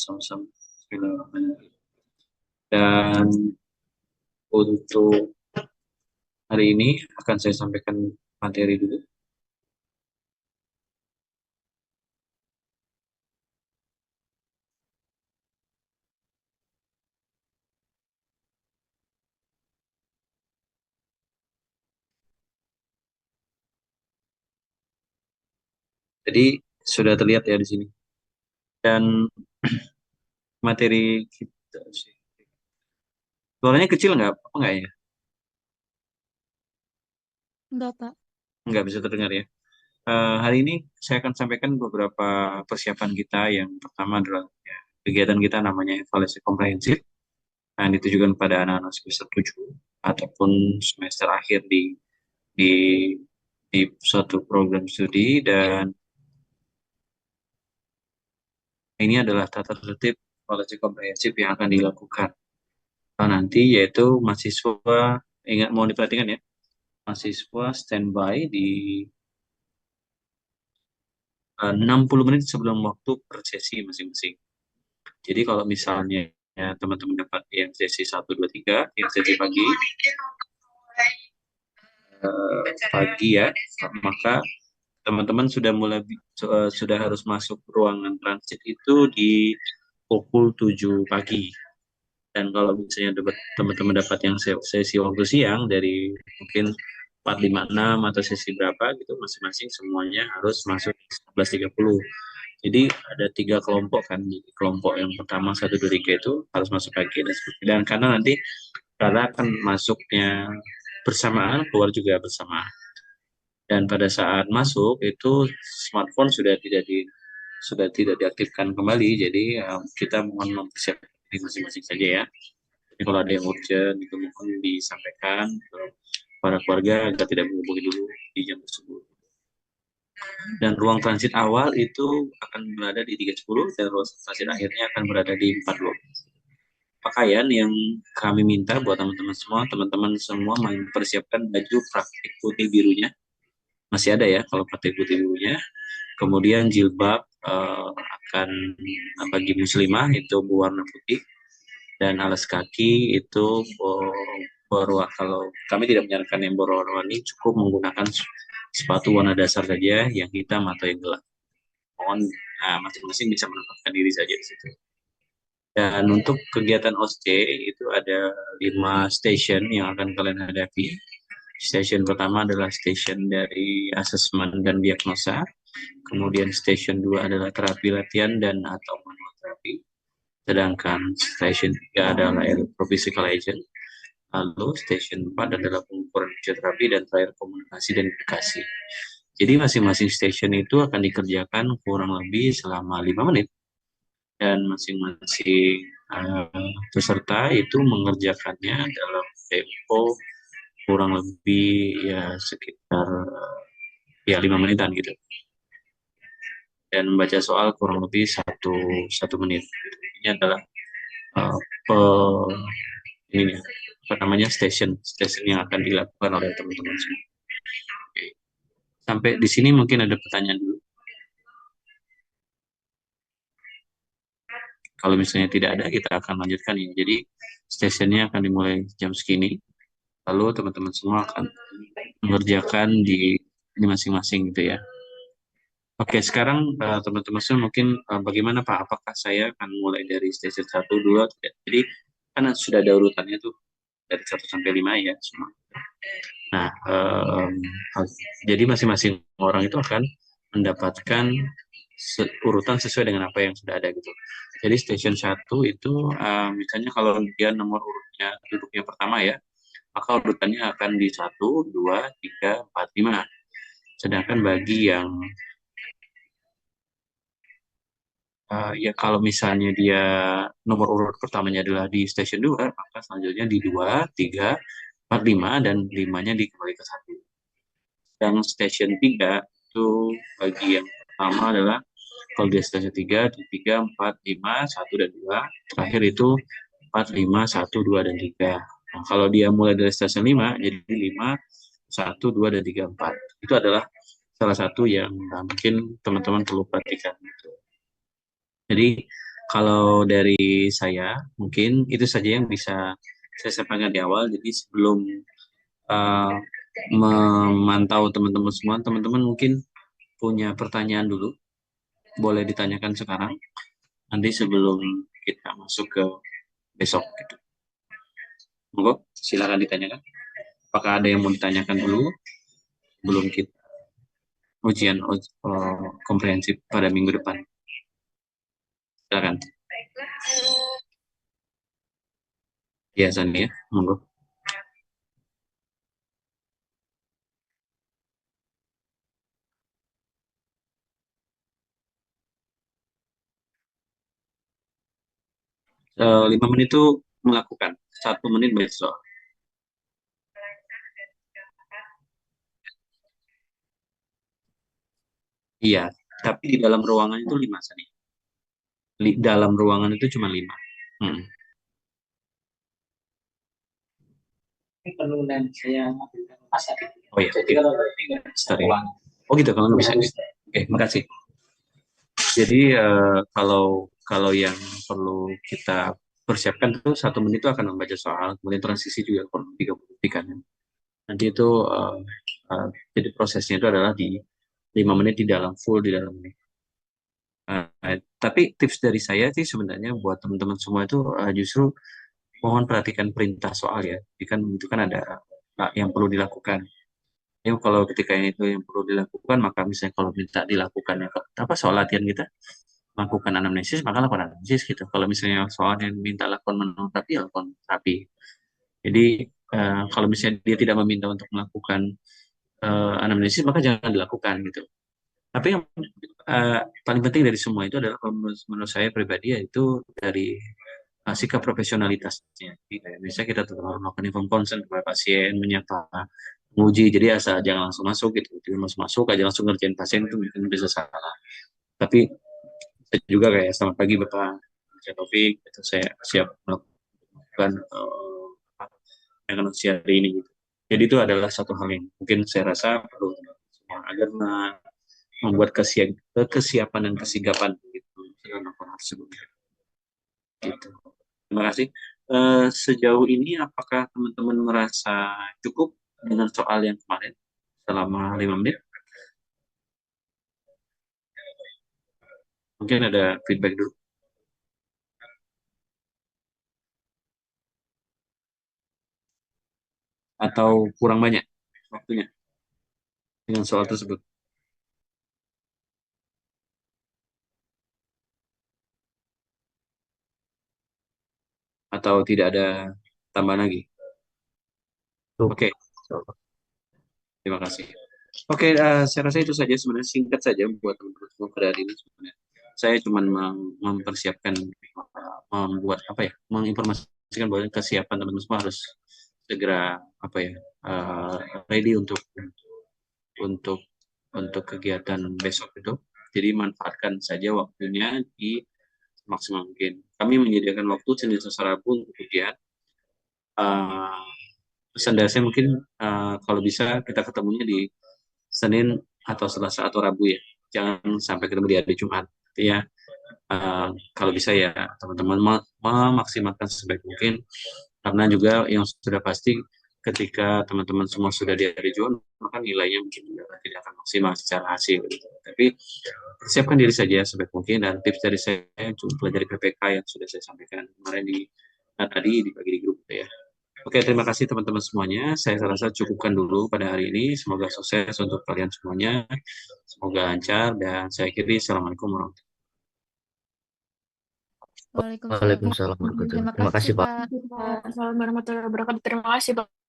Sama-sama. Bismillahirrahmanirrahim. Dan untuk hari ini akan saya sampaikan materi dulu. Jadi sudah terlihat ya di sini. Dan materi kita sih. Suaranya kecil nggak? Apa nggak ya? Enggak, Pak. Nggak bisa terdengar ya. Hari ini saya akan sampaikan beberapa persiapan kita. Yang pertama adalah ya, kegiatan kita namanya evaluasi komprehensif. Yang ditujukan pada anak-anak semester 7 ataupun semester akhir di di suatu program studi, dan ini adalah tata tertib evaluasi komprehensif yang akan dilakukan. Nanti yaitu mahasiswa, ingat mau diperhatikan ya, mahasiswa standby di 60 menit sebelum waktu per sesi masing-masing. Jadi kalau misalnya ya, teman-teman dapat yang sesi 1, 2, 3, yang sesi pagi ya, maka teman-teman sudah mulai sudah harus masuk ruangan transit itu di pukul 7 pagi. Dan kalau misalnya teman-teman dapat yang sesi waktu siang dari mungkin 4:56 atau sesi berapa gitu, masing-masing semuanya harus masuk 11:30. Jadi ada 3 kelompok kan. Jadi kelompok yang pertama 1, 2, 3 itu harus masuk pagi dan seperti. Dan karena akan masuknya bersamaan, keluar juga bersamaan. Dan pada saat masuk itu smartphone sudah tidak diaktifkan kembali. Jadi kita mohon mempersiapkan diri masing-masing saja ya. Jadi kalau ada yang urgent itu mohon disampaikan ke para keluarga agar tidak menghubungi dulu di jam tersebut. Dan ruang transit awal itu akan berada di 3:10 dan ruang transit akhirnya akan berada di 4:12. Pakaian yang kami minta buat teman-teman semua mempersiapkan baju praktik putih birunya. Masih ada ya kalau praktik putih birunya. Kemudian jilbab akan bagi muslimah itu berwarna putih, dan alas kaki itu berwarna, kalau kami tidak menyarankan yang berwarna-warni, cukup menggunakan sepatu warna dasar saja yang hitam atau yang gelap. Mohon masing-masing bisa menempatkan diri saja di situ. Dan untuk kegiatan OSCE itu ada 5 station yang akan kalian hadapi. Station pertama adalah station dari asesmen dan diagnosa. Kemudian station 2 adalah terapi latihan dan atau manual terapi. Sedangkan station 3 adalah electrophysical agent. Lalu station 4 adalah pengukuran fisioterapi, dan terakhir komunikasi dan edukasi. Jadi masing-masing station itu akan dikerjakan kurang lebih selama 5 menit, dan masing-masing peserta itu mengerjakannya dalam tempo kurang lebih ya sekitar ya 5 menitan gitu, dan membaca soal kurang lebih satu menit. Ini adalah uh, pe, ini apa namanya station yang akan dilakukan oleh teman-teman semua. Oke. Sampai di sini mungkin ada pertanyaan dulu. Kalau misalnya tidak ada, kita akan lanjutkan ya. Jadi stationnya akan dimulai jam segini. Lalu teman-teman semua akan mengerjakan di ini masing-masing gitu ya. Oke, sekarang teman-teman semua mungkin bagaimana Pak? Apakah saya akan mulai dari station 1, 2, 3? Jadi kan sudah ada urutannya tuh dari 1 sampai 5 ya semua. Nah, jadi masing-masing orang itu akan mendapatkan urutan sesuai dengan apa yang sudah ada gitu. Jadi station 1 itu misalnya kalau dia nomor urutnya duduknya pertama ya, maka urutannya akan di 1, 2, 3, 4, 5. Sedangkan bagi yang ya kalau misalnya dia nomor urut pertamanya adalah di station 2, maka selanjutnya di 2, 3, 4, 5, dan 5-nya dikembali ke 1. Yang station 3 itu bagi yang pertama adalah kalau di station 3 di 3, 4, 5, 1, dan 2. Terakhir itu 4, 5, 1, 2, dan 3. Nah, kalau dia mulai dari station 5, jadi 5, 1, 2, dan 3, 4. Itu adalah salah satu yang mungkin teman-teman perlu perhatikan. Jadi Kalau dari saya, mungkin itu saja yang bisa saya sampaikan di awal. Jadi sebelum uh, memantau teman-teman semua, teman-teman mungkin punya pertanyaan dulu, boleh ditanyakan sekarang. Nanti sebelum kita masuk ke besok, gitu. Monggo, silakan ditanyakan. Apakah ada yang mau ditanyakan dulu sebelum kita ujian komprehensif pada minggu depan? Silakan. Biasanya, monggo. 5 menit itu melakukan, 1 menit besok. Iya, tapi di dalam ruangan itu 5 Sani. Dalam ruangan itu cuma 5. Hmm. Ini perlu dan saya masak. Oh iya, jadi kalau oh gitu, kalau nggak bisa. Oke, makasih. Jadi kalau kalau yang perlu kita persiapkan itu 1 menit itu akan membaca soal, kemudian transisi juga kurang 30 detik kan. Nanti itu uh, jadi prosesnya itu adalah di 5 menit di dalam full di dalam ini. Tapi tips dari saya sih sebenarnya buat teman-teman semua itu justru mohon perhatikan perintah soal ya. Jadi kan itu kan ada yang perlu dilakukan. Jadi kalau ketika itu yang perlu dilakukan, maka misalnya kalau minta dilakukan ya, apa soal latihan kita lakukan anamnesis, maka lakukan anamnesis gitu. Kalau misalnya soal yang minta lakukan monoterapi, ya lakukan terapi. Jadi kalau misalnya dia tidak meminta untuk melakukan anamnesis, maka jangan dilakukan gitu. Tapi yang paling penting dari semua itu adalah menurut saya pribadi yaitu dari sikap profesionalitasnya. Jadi, misalnya kita tetap melakukan inform consent kepada pasien, menyapa, menguji, jadi asal jangan langsung masuk gitu. Jadi masuk aja langsung ngerjain pasien itu mungkin bisa salah. Tapi saya juga kayak selamat pagi Bapak Taufik, itu saya siap melakukan dengan hari ini gitu. Jadi itu adalah satu hal yang mungkin saya rasa perlu semua agar membuat kesiapan dan kesigapan gitu dengan laporan tersebut. Gitu. Terima kasih. Sejauh ini apakah teman-teman merasa cukup dengan soal yang kemarin selama 5 menit? Mungkin ada feedback dulu atau kurang banyak waktunya dengan soal tersebut atau tidak ada tambahan lagi? Oke, terima kasih. Oke, saya rasa itu saja sebenarnya singkat saja buat teman-teman semua pada hari ini sebenarnya. Saya cuma mempersiapkan membuat apa ya, menginformasikan bahwa kesiapan teman-teman semua harus segera apa ya ready untuk untuk kegiatan besok itu. Jadi manfaatkan saja waktunya di maksimal mungkin. Kami menyediakan waktu Senin Selasa Rabu untuk ujian. Uh, Pesan dari saya mungkin kalau bisa kita ketemunya di Senin atau Selasa atau Rabu ya. Jangan sampai ketemu di hari Jumat. Artinya kalau bisa ya teman-teman memaksimalkan sebaik mungkin karena juga yang sudah pasti ketika teman-teman semua sudah di hari Jumat maka nilainya mungkin juga tidak akan maksimal secara hasil gitu. Tapi persiapkan diri saja sebaik mungkin dan tips dari saya cukup pelajari PPK yang sudah saya sampaikan kemarin di tadi di pagi di grup ya. Oke, terima kasih teman-teman semuanya. Saya rasa cukupkan dulu pada hari ini. Semoga sukses untuk kalian semuanya. Semoga lancar dan saya akhiri. Assalamualaikum warahmatullahi wabarakatuh. Waalaikumsalam. Waalaikumsalam warahmatullahi Terima wabarakatuh. Terima kasih, kasih, Pak. Pak. Assalamualaikum warahmatullahi wabarakatuh. Terima kasih, Pak.